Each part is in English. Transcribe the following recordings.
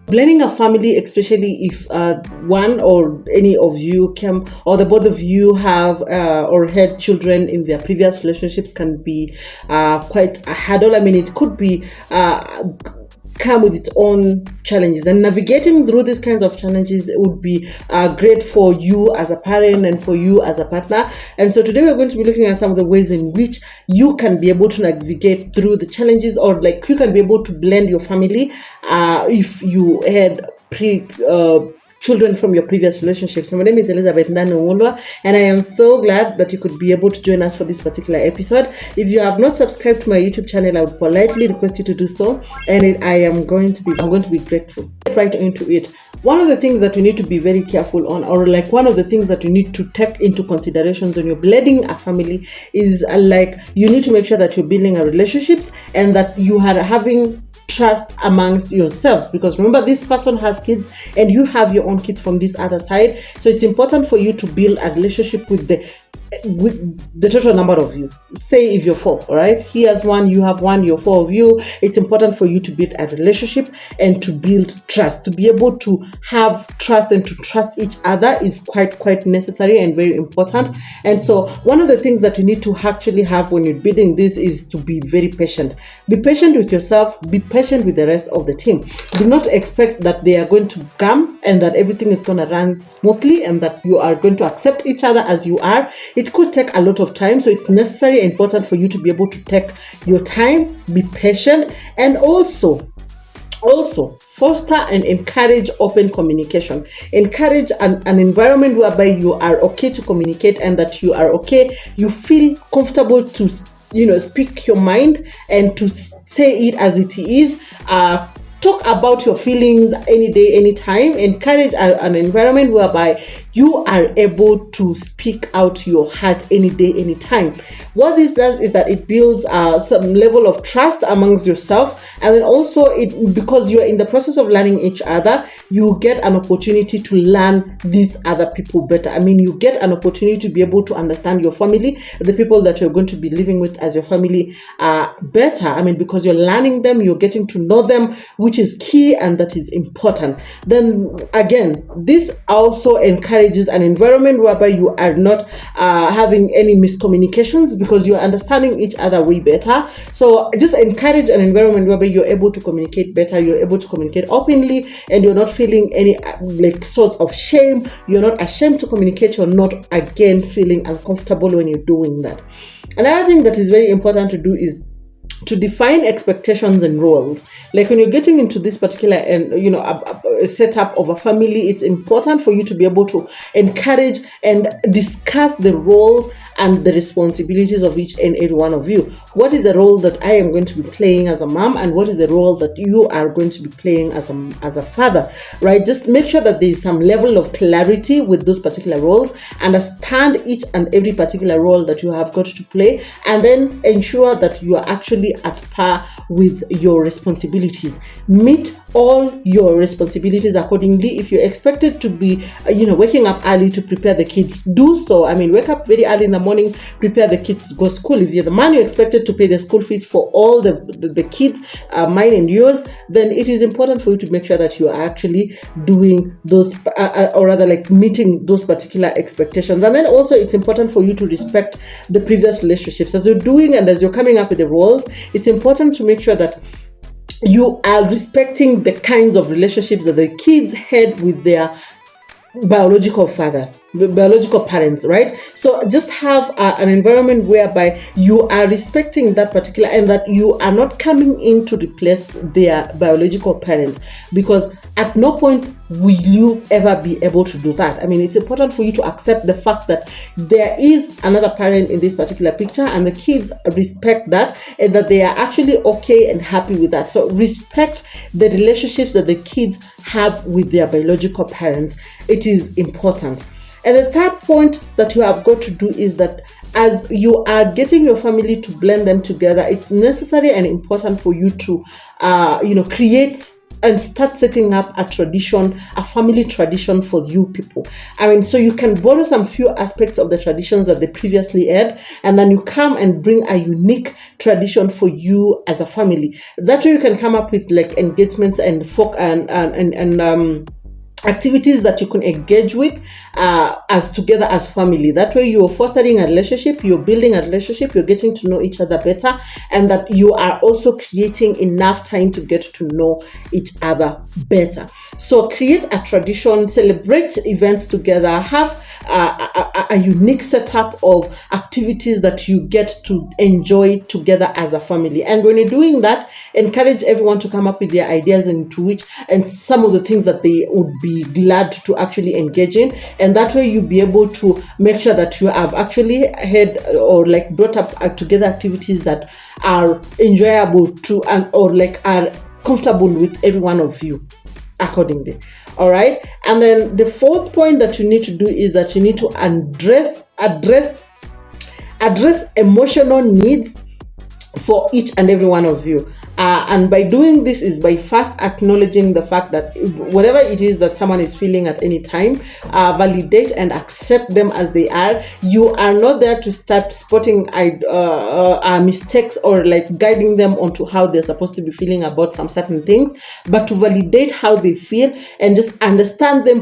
Blending a family, especially if one or any of you came, or the both of you have or had children in their previous relationships, can be quite a hurdle. I mean, it could be come with its own challenges, and navigating through these kinds of challenges would be great for you as a parent and for you as a partner. And so today we're going to be looking at some of the ways in which you can be able to navigate through the challenges, or like you can be able to blend your family if you had children from your previous relationships. So my name is Elizabeth Ndanu, and I am so glad that you could be able to join us for this particular episode. If you have not subscribed to my YouTube channel, I would politely request you to do so, and I'm going to be grateful. Get right into it. One of the things that you need to be very careful on, or like one of the things that you need to take into considerations when you're blending a family, is like you need to make sure that you're building a relationships and that you are having trust amongst yourselves, because remember, this person has kids and you have your own kids from this other side. So it's important for you to build a relationship with the total number of you. Say if you're 4, all right, he has 1, you have 1, you're 4 of you. It's important for you to build a relationship and to build trust. To be able to have trust and to trust each other is quite necessary and very important. And so one of the things that you need to actually have when you're building this is to be very patient. Be patient with yourself, be patient with the rest of the team. Do not expect that they are going to come and that everything is going to run smoothly and that you are going to accept each other as you are. It could take a lot of time, so it's necessary and important for you to be able to take your time, be patient, and also foster and encourage open communication. Encourage an environment whereby you are okay to communicate and that you are okay, you feel comfortable to speak your mind and to say it as it is. Talk about your feelings any day, anytime. Encourage an environment whereby you are able to speak out your heart any day, anytime. What this does is that it builds some level of trust amongst yourself, and then also because you are in the process of learning each other, you get an opportunity to learn these other people better. I mean, you get an opportunity to be able to understand your family, the people that you're going to be living with as your family better. I mean, because you're learning them, you're getting to know them, which is key and that is important. Then again, this also encourages an environment whereby you are not having any miscommunications, because you're understanding each other way better. So just encourage an environment whereby you're able to communicate better, you're able to communicate openly, and you're not feeling any sorts of shame. You're not ashamed to communicate. You're not again feeling uncomfortable when you're doing that. Another thing that is very important to do is to define expectations and roles. Like when you're getting into this particular a setup of a family, it's important for you to be able to encourage and discuss the roles and the responsibilities of each and every one of you. What is the role that I am going to be playing as a mom, and what is the role that you are going to be playing as a father, right? Just make sure that there is some level of clarity with those particular roles. Understand each and every particular role that you have got to play, and then ensure that you are actually at par with your responsibilities. Meet all your responsibilities accordingly. If you're expected to be waking up early to prepare the kids, do so. I mean, wake up very early in the morning, prepare the kids to go to school. If you're the man, you're expected to pay the school fees for all the kids, mine and yours, then it is important for you to make sure that you are actually doing those or rather like meeting those particular expectations. And then also it's important for you to respect the previous relationships as you're doing and as you're coming up with the roles. It's important to make sure that you are respecting the kinds of relationships that the kids had with their biological parents, right? So just have an environment whereby you are respecting that particular, and that you are not coming in to replace their biological parents, because at no point will you ever be able to do that. I mean, it's important for you to accept the fact that there is another parent in this particular picture, and the kids respect that, and that they are actually okay and happy with that. So respect the relationships that the kids have with their biological parents. It is important. And the third point that you have got to do is that as you are getting your family to blend them together, it's necessary and important for you to create and start setting up a tradition, a family tradition for you people. I mean, so you can borrow some few aspects of the traditions that they previously had, and then you come and bring a unique tradition for you as a family. That way you can come up with like engagements and activities that you can engage with as together as family. That way you're fostering a relationship, you're building a relationship, you're getting to know each other better, and that you are also creating enough time to get to know each other better. So create a tradition, celebrate events together, have a unique setup of activities that you get to enjoy together as a family. And when you're doing that, encourage everyone to come up with their ideas into which and some of the things that they would be glad to actually engage in. And that way you'll be able to make sure that you have actually had or like brought up together activities that are enjoyable to and or like are comfortable with every one of you accordingly. All right. And then the fourth point that you need to do is that you need to address emotional needs for each and every one of you. And by doing this is by first acknowledging the fact that whatever it is that someone is feeling at any time, validate and accept them as they are. You are not there to start spotting mistakes or like guiding them onto how they're supposed to be feeling about some certain things, but to validate how they feel and just understand them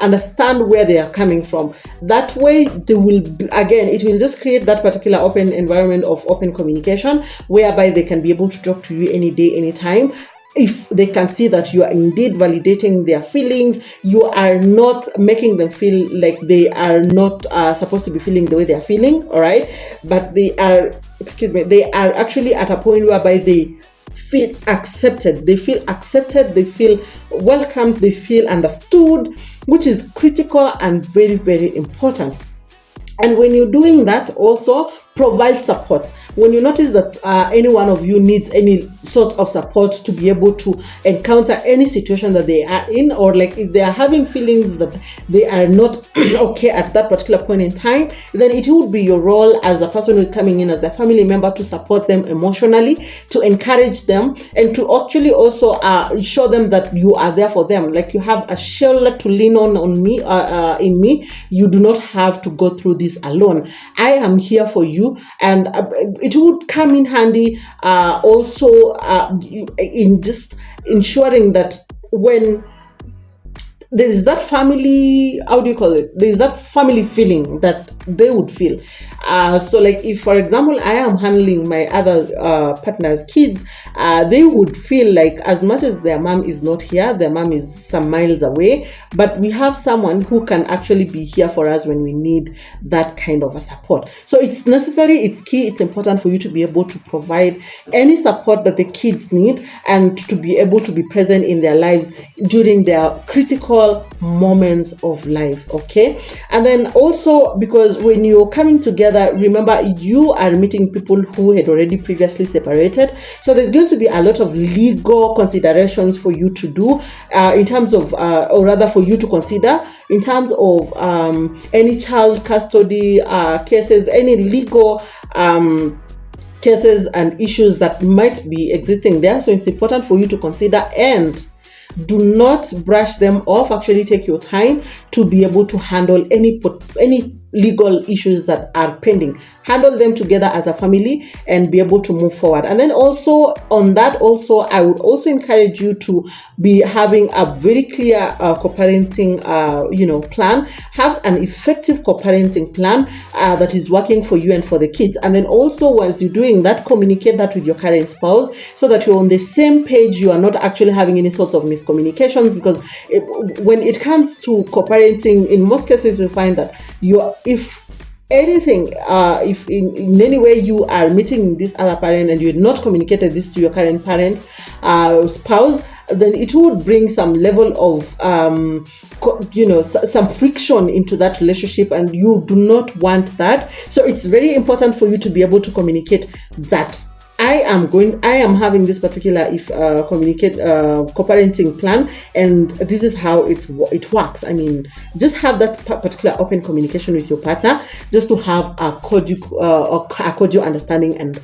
understand where they are coming from. That way they will it will just create that particular open environment of open communication whereby they can be able to talk to you any day, anytime. If they can see that you are indeed validating their feelings, you are not making them feel like they are not supposed to be feeling the way they are feeling, all right? But they are actually at a point whereby they feel accepted. They feel welcomed, they feel understood, which is critical and very, very important. And when you're doing that, also provide support. When you notice that any one of you needs any sort of support to be able to encounter any situation that they are in, or like if they are having feelings that they are not okay at that particular point in time, then it would be your role as a person who is coming in as a family member to support them emotionally, to encourage them, and to actually also show them that you are there for them. Like you have a shoulder to lean on me, in me. You do not have to go through this alone. I am here for you. And it would come in handy also in just ensuring that when there is that family, there is that family feeling that they would feel. So like if, for example, I am handling my other partner's kids, they would feel like as much as their mom is not here, their mom is some miles away, but we have someone who can actually be here for us when we need that kind of a support. So it's necessary, it's key, it's important for you to be able to provide any support that the kids need and to be able to be present in their lives during their critical moments of life. Okay. And then also, because when you're coming together, remember you are meeting people who had already previously separated, so there's going to be a lot of legal considerations for you to do in terms of or rather for you to consider in terms of any child custody cases, any legal cases and issues that might be existing there. So it's important for you to consider and do not brush them off. Actually take your time to be able to handle any legal issues that are pending. Handle them together as a family and be able to move forward. And then also on that, also I would also encourage you to be having a very clear co-parenting plan. Have an effective co-parenting plan that is working for you and for the kids. And then also, once you're doing that, communicate that with your current spouse so that you're on the same page. You are not actually having any sorts of miscommunications, because when it comes to co-parenting, in most cases you find that if in any way you are meeting this other parent and you had not communicated this to your current parent spouse, then it would bring some level of some friction into that relationship, and you do not want that. So it's very important for you to be able to communicate that I am having this particular co-parenting plan, and this is how it works. I mean, just have that particular open communication with your partner, just to have a cordial understanding and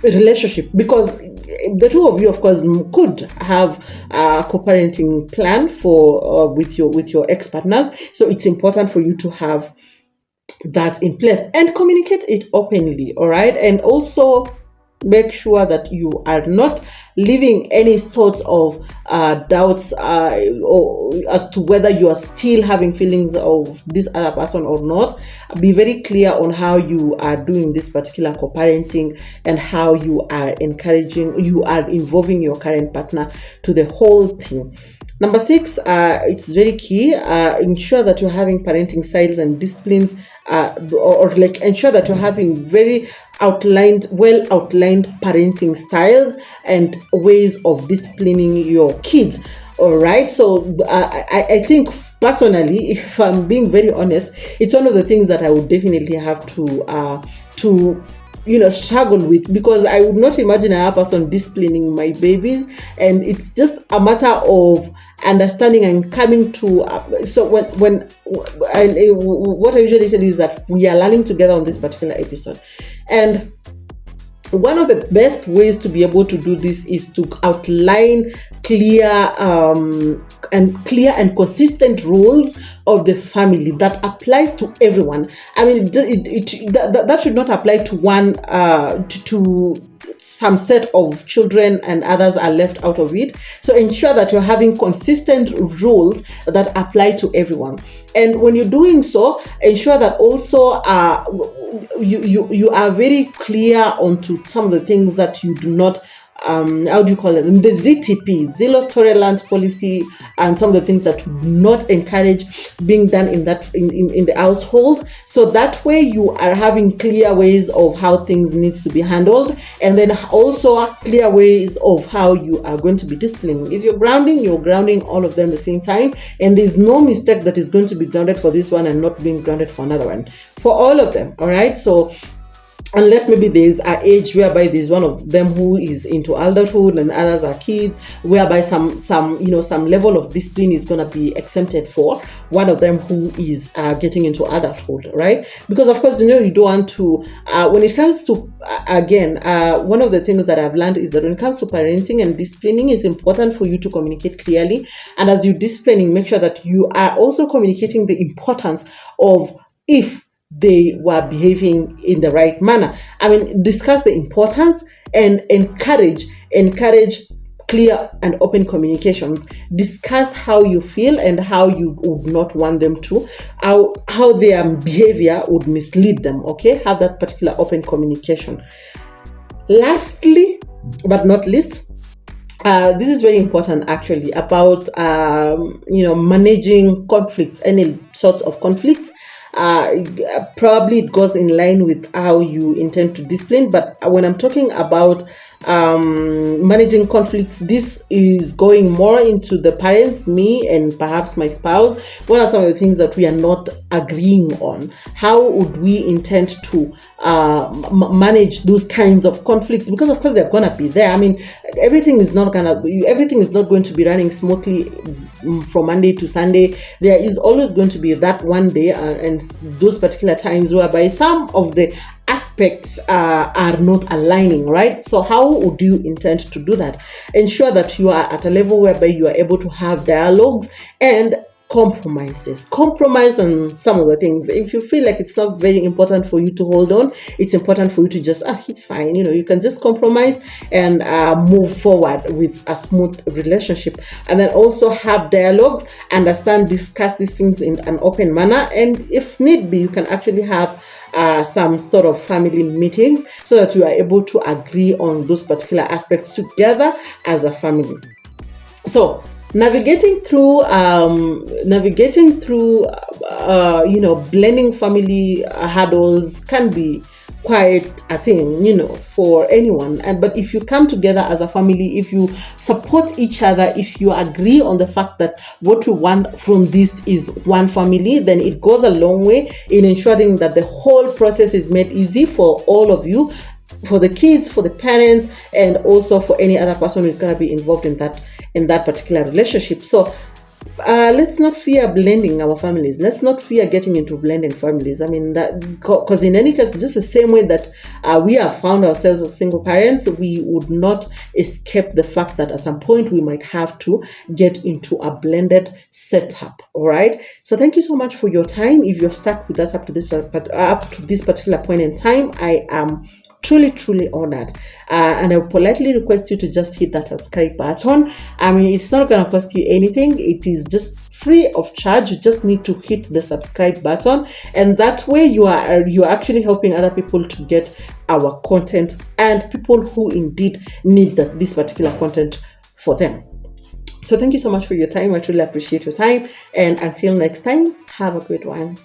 relationship, because the two of you, of course, could have a co-parenting plan for with your ex-partners. So it's important for you to have that in place and communicate it openly. All right. And also make sure that you are not leaving any sorts of doubts or as to whether you are still having feelings of this other person or not. Be very clear on how you are doing this particular co-parenting and how you are involving your current partner to the whole thing. Number 6, it's very key. Ensure that you're having parenting styles and disciplines, or like ensure that you're having very well outlined parenting styles and ways of disciplining your kids. All right. So I think personally, if I'm being very honest, it's one of the things that I would definitely have to struggle with, because I would not imagine a person disciplining my babies, and it's just a matter of understanding and coming to so when what I usually tell you is that we are learning together on this particular episode, and one of the best ways to be able to do this is to outline clear and consistent rules of the family that applies to everyone. I mean, that should not apply to one to some set of children and others are left out of it. So ensure that you're having consistent rules that apply to everyone. And when you're doing so, ensure that also you are very clear onto some of the things that you do not how do you call it, the ZTP, zero tolerance policy, and some of the things that do not encourage being done in the household. So that way you are having clear ways of how things needs to be handled, and then also clear ways of how you are going to be disciplining. If you're grounding all of them at the same time, and there's no mistake that is going to be grounded for this one and not being grounded for another one, for all of them. All right. So unless maybe there's an age whereby there's one of them who is into adulthood and others are kids, whereby some level of discipline is going to be exempted for one of them who is getting into adulthood, right? Because of course, you don't want to when it comes to one of the things that I've learned is that when it comes to parenting and disciplining, it's important for you to communicate clearly, and as you're disciplining, make sure that you are also communicating the importance of if they were behaving in the right manner. I mean, discuss the importance and encourage clear and open communications. Discuss how you feel and how you would not want them to, how their behavior would mislead them. Okay, have that particular open communication. Lastly, but not least, this is very important actually, about managing conflicts, any sorts of conflicts. Probably it goes in line with how you intend to discipline, but when I'm talking about managing conflicts, this is going more into the parents, me and perhaps my spouse. What are some of the things that we are not agreeing on? How would we intend to manage those kinds of conflicts? Because of course they're gonna be there. I mean, everything is not going to be running smoothly from Monday to Sunday. There is always going to be that one day and those particular times whereby some of the aspects are not aligning, right? So how would you intend to do that? Ensure that you are at a level whereby you are able to have dialogues and compromise on some of the things. If you feel like it's not very important for you to hold on, it's important for you to just it's fine, you can just compromise and move forward with a smooth relationship. And then also have dialogues, discuss these things in an open manner, and if need be, you can actually have some sort of family meetings so that you are able to agree on those particular aspects together as a family. So navigating through blending family hurdles can be quite a thing, for anyone. But if you come together as a family, if you support each other, if you agree on the fact that what you want from this is one family, then it goes a long way in ensuring that the whole process is made easy for all of you, for the kids, for the parents, and also for any other person who's going to be involved in that particular relationship. So let's not fear blending our families. Let's not fear getting into blending families. I mean, that because in any case, just the same way that we have found ourselves as single parents, we would not escape the fact that at some point we might have to get into a blended setup. All right. So thank you so much for your time. If you've stuck with us up to this particular point in time, I am truly honored, and I politely request you to just hit that subscribe button. I mean, it's not going to cost you anything. It is just free of charge. You just need to hit the subscribe button, and that way you're actually helping other people to get our content, and people who indeed need this particular content for them. So thank you so much for your time. I truly appreciate your time, and until next time, have a great one.